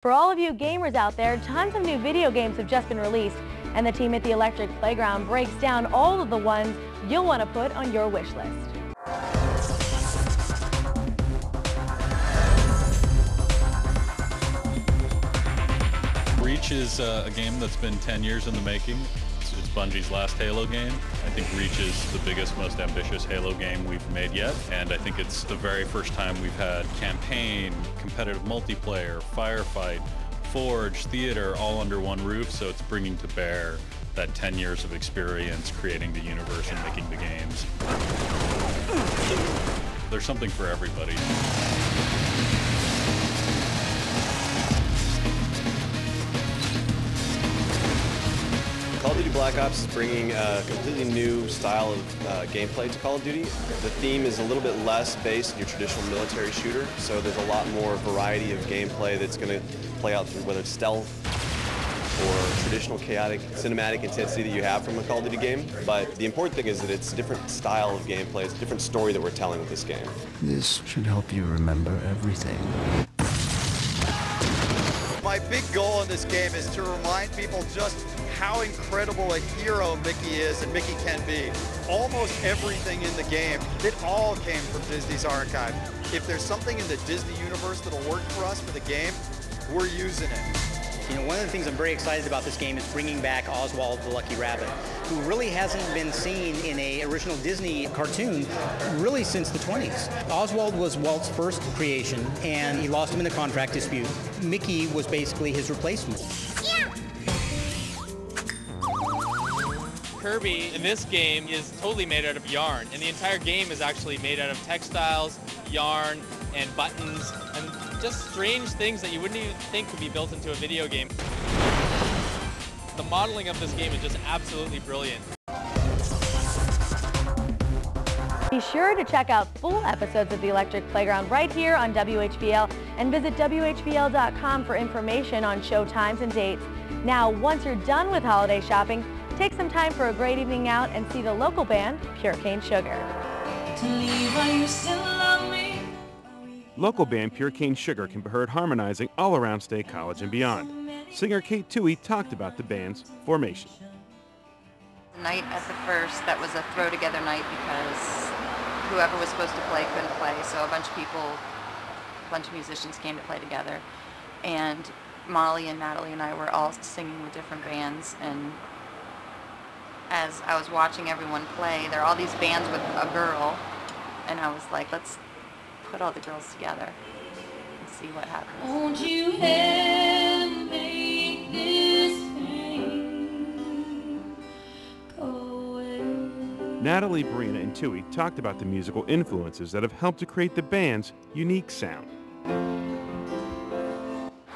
For all of you gamers out there, tons of new video games have just been released, and the team at the Electric Playground breaks down all of the ones you'll want to put on your wish list. Reach is a game that's been 10 years in the making. It's Bungie's last Halo game. I think Reach is the biggest, most ambitious Halo game we've made yet, and I think it's the very first time we've had campaign, competitive multiplayer, firefight, forge, theater, all under one roof, so it's bringing to bear that 10 years of experience creating the universe and making the games. There's something for everybody. Call of Duty Black Ops is bringing a completely new style of gameplay to Call of Duty. The theme is a little bit less based in your traditional military shooter, so there's a lot more variety of gameplay that's going to play out through whether it's stealth or traditional chaotic cinematic intensity that you have from a Call of Duty game. But the important thing is that it's a different style of gameplay, it's a different story that we're telling with this game. This should help you remember everything. My big goal in this game is to remind people just how incredible a hero Mickey is and Mickey can be. Almost everything in the game, it all came from Disney's archive. If there's something in the Disney universe that'll work for us for the game, we're using it. You know, one of the things I'm very excited about this game is bringing back Oswald the Lucky Rabbit, who really hasn't been seen in an original Disney cartoon really since the 20s. Oswald was Walt's first creation, and he lost him in a contract dispute. Mickey was basically his replacement. Kirby in this game is totally made out of yarn, and the entire game is actually made out of textiles, yarn, and buttons, and just strange things that you wouldn't even think could be built into a video game. The modeling of this game is just absolutely brilliant. Be sure to check out full episodes of the Electric Playground right here on WHVL, and visit WHVL.com for information on show times and dates. Now, once you're done with holiday shopping, take some time for a great evening out and see the local band, Pure Cane Sugar. Local band Pure Cane Sugar can be heard harmonizing all around State College and beyond. Singer Kate Toohey talked about the band's formation. The night at the first, that was a throw-together night because whoever was supposed to play couldn't play, so a bunch of musicians came to play together. And Molly and Natalie and I were all singing with different bands, and as I was watching everyone play, there are all these bands with a girl, and I was like, let's put all the girls together and see what happens. Won't you help make this pain go away? Natalie, Brina, and Toohey talked about the musical influences that have helped to create the band's unique sound. I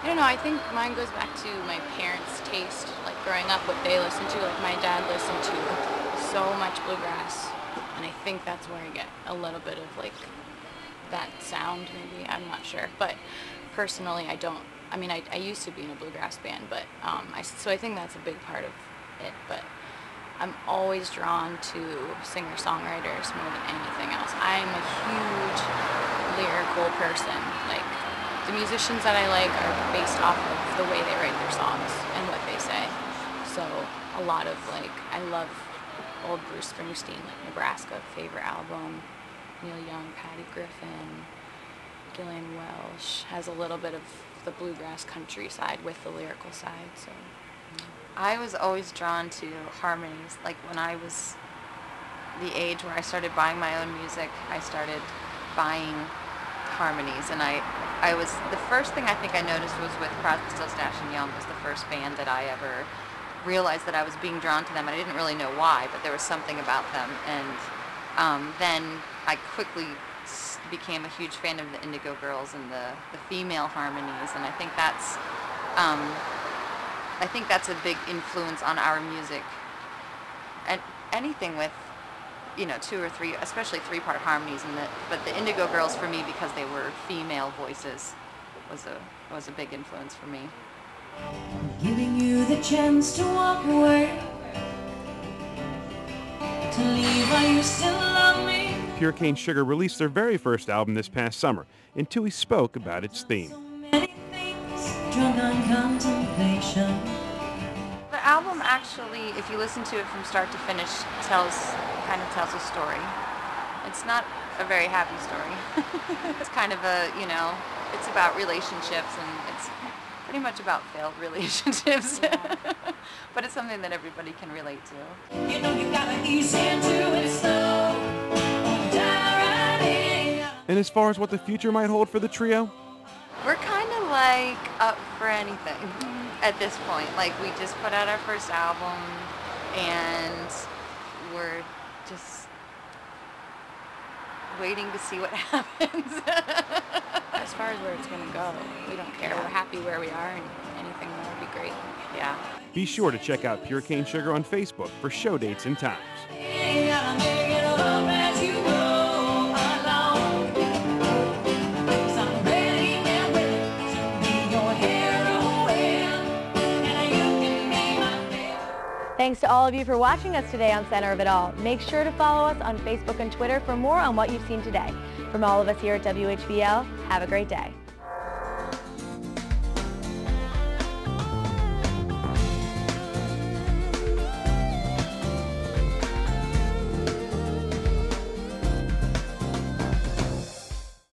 don't know, I think mine goes back to my parents' taste, like growing up, what they listened to. Like my dad listened to so much bluegrass, and I think that's where I get a little bit of like that sound, maybe, I'm not sure. But personally, I don't, I mean, I used to be in a bluegrass band, but so I think that's a big part of it. But I'm always drawn to singer-songwriters more than anything else. I'm a huge lyrical person. Like, the musicians that I like are based off of the way they write their songs and what they say. So a lot of, like, I love old Bruce Springsteen, like Nebraska, favorite album. Neil Young, Patty Griffin, Gillian Welch has a little bit of the bluegrass country side with the lyrical side. So I was always drawn to harmonies. Like when I was the age where I started buying my own music, I started buying harmonies, and I was, the first thing I think I noticed was with Crosby, Stills, Nash & Young was the first band that I ever realized that I was being drawn to them, and I didn't really know why, but there was something about them. And then I quickly became a huge fan of the Indigo Girls and the female harmonies, and I think that's a big influence on our music. And anything with, you know, 2 or 3, especially 3-part harmonies, but the Indigo Girls for me, because they were female voices, was a big influence for me. Giving you the chance to walk away, to leave while you still love me. Pure Cane Sugar released their very first album this past summer, and Toohey spoke about its theme. So many things drunk on contemplation. The album actually, if you listen to it from start to finish, kind of tells a story. It's not a very happy story. It's kind of a, it's about relationships, and it's pretty much about failed relationships. Yeah. But it's something that everybody can relate to. You know you gotta ease into it slow. Dive right in. And as far as what the future might hold for the trio, We're kind of like up for anything at this point. Like, we just put out our first album, and we're just waiting to see what happens. As far as where it's going to go, we don't care. We're happy where we are, and anything more would be great. Yeah. be sure to check out Pure Cane Sugar on Facebook for show dates and times. You gotta make it up as you go along. 'Cause I'm ready and willing to be your heroine, and you can be my favorite. Thanks to all of you for watching us today on Center of It All. Make sure to follow us on Facebook and Twitter for more on what you've seen today. From all of us here at WHVL, have a great day.